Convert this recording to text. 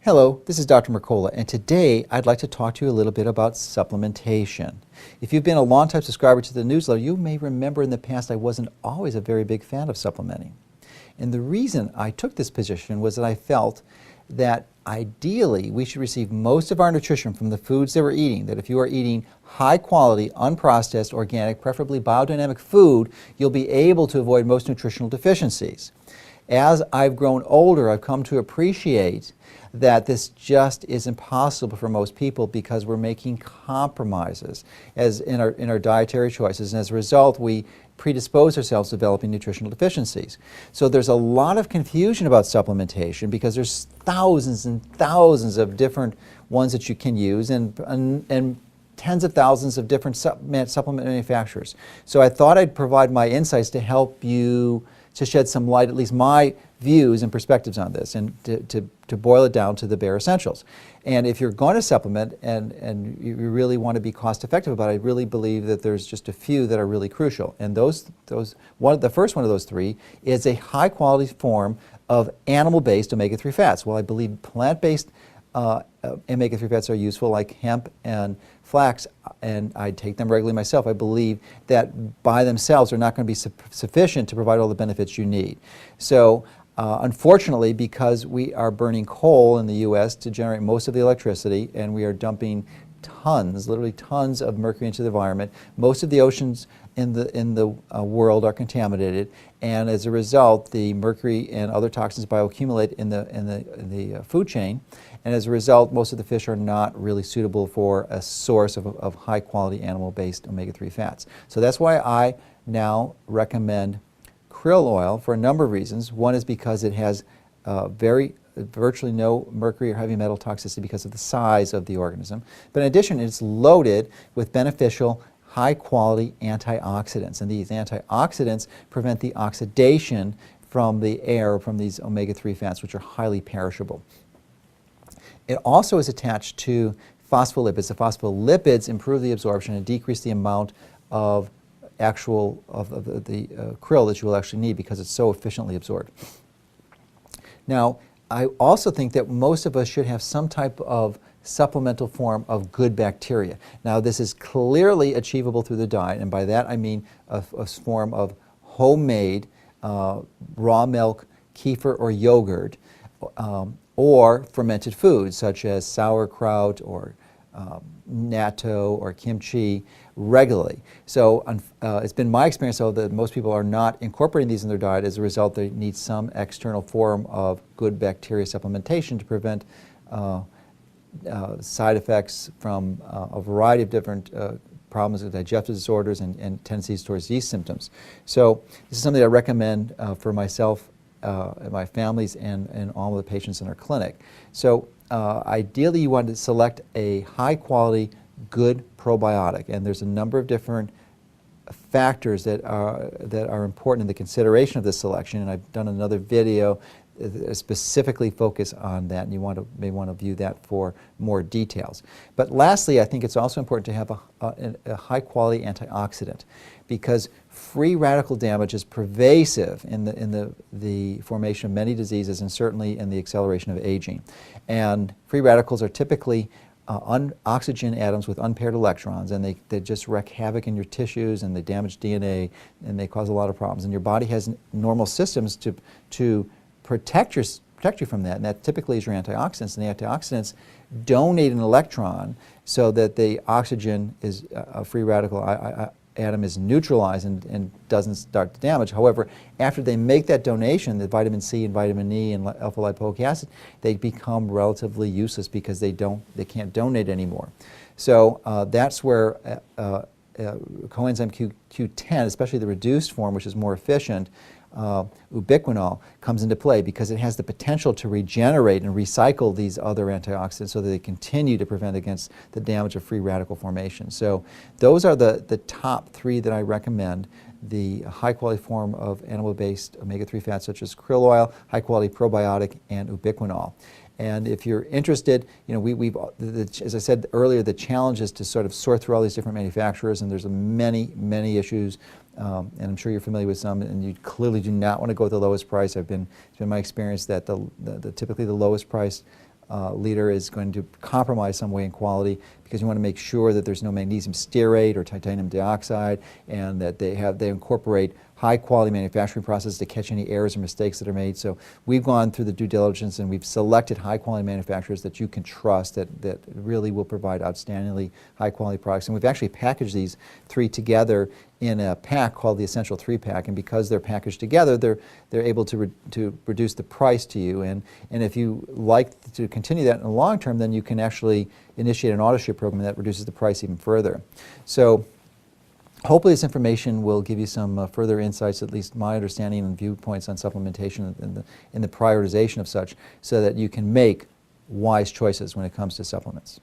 Hello, this is Dr. Mercola, and today I'd like to talk to you a little bit about supplementation. If you've been a long-time subscriber to the newsletter, you may remember in the past I wasn't always a very big fan of supplementing. And the reason I took this position was that I felt that ideally we should receive most of our nutrition from the foods that we're eating, that if you are eating high-quality, unprocessed, organic, preferably biodynamic food, you'll be able to avoid most nutritional deficiencies. As I've grown older, I've come to appreciate that this just isn't possible for most people because we're making compromises as in our dietary choices, and as a result we predispose ourselves to developing nutritional deficiencies. So there's a lot of confusion about supplementation because there's thousands and thousands of different ones that you can use and tens of thousands of different supplement manufacturers. So I thought I'd provide my insights to help you to shed some light, at least my views and perspectives on this, and to boil it down to the bare essentials. And if you're going to supplement and you really want to be cost effective about it, I really believe that there's just a few that are really crucial. And the first one of those three is a high quality form of animal-based omega-3 fats. Well, I believe plant-based omega-3 fats are useful, like hemp and flax, and I take them regularly myself. I believe that by themselves are not going to be sufficient to provide all the benefits you need. So unfortunately, because we are burning coal in the U.S. to generate most of the electricity, and we are dumping tons, literally tons of mercury into the environment, most of the oceans in the world are contaminated, and as a result the mercury and other toxins bioaccumulate in the food chain, and as a result most of the fish are not really suitable for a source of high quality animal-based omega-3 fats. So that's why I now recommend krill oil for a number of reasons. One is because it has virtually no mercury or heavy metal toxicity because of the size of the organism. But in addition, it's loaded with beneficial high-quality antioxidants, and these antioxidants prevent the oxidation from the air from these omega-3 fats, which are highly perishable. It also is attached to phospholipids. The phospholipids improve the absorption and decrease the amount of the krill that you will actually need because it's so efficiently absorbed. Now, I also think that most of us should have some type of supplemental form of good bacteria. Now, this is clearly achievable through the diet, and by that I mean a form of homemade raw milk, kefir, or yogurt, or fermented foods such as sauerkraut or natto or kimchi regularly. So it's been my experience, though, that most people are not incorporating these in their diet. As a result, they need some external form of good bacteria supplementation to prevent side effects from a variety of different problems with digestive disorders and tendencies towards yeast symptoms. So this is something I recommend for myself, my families, and all of the patients in our clinic. So ideally you want to select a high quality, good probiotic, and there's a number of different factors that are important in the consideration of this selection, and I've done another video specifically focus on that, and you may want to view that for more details. But lastly, I think it's also important to have a high quality antioxidant, because free radical damage is pervasive in the formation of many diseases, and certainly in the acceleration of aging. And free radicals are typically oxygen atoms with unpaired electrons, and they just wreak havoc in your tissues, and they damage DNA, and they cause a lot of problems. And your body has normal systems to protect you from that, and that typically is your antioxidants. And the antioxidants donate an electron so that the oxygen is a free radical atom is neutralized and doesn't start to damage. However, after they make that donation, the vitamin C and vitamin E and alpha lipoic acid, they become relatively useless because they can't donate anymore. So that's where coenzyme Q10, especially the reduced form, which is more efficient, ubiquinol, comes into play because it has the potential to regenerate and recycle these other antioxidants so that they continue to prevent against the damage of free radical formation. So those are the top three that I recommend: the high-quality form of animal-based omega-3 fats such as krill oil, high-quality probiotic, and ubiquinol. And if you're interested, as I said earlier, the challenge is to sort of sort through all these different manufacturers, and there's many issues, and I'm sure you're familiar with some, and you clearly do not want to go with the lowest price. It's been my experience that typically the lowest priced leader is going to compromise some way in quality, because you want to make sure that there's no magnesium stearate or titanium dioxide, and that they incorporate high quality manufacturing processes to catch any errors or mistakes that are made. So we've gone through the due diligence and we've selected high quality manufacturers that you can trust, that really will provide outstandingly high quality products. And we've actually packaged these 3 together in a pack called the Essential 3-Pack, and because they're packaged together, they're able to reduce the price to you. And if you like to continue that in the long term, then you can actually initiate an auto-ship program that reduces the price even further. So hopefully this information will give you some further insights, at least my understanding and viewpoints on supplementation and the prioritization of such, so that you can make wise choices when it comes to supplements.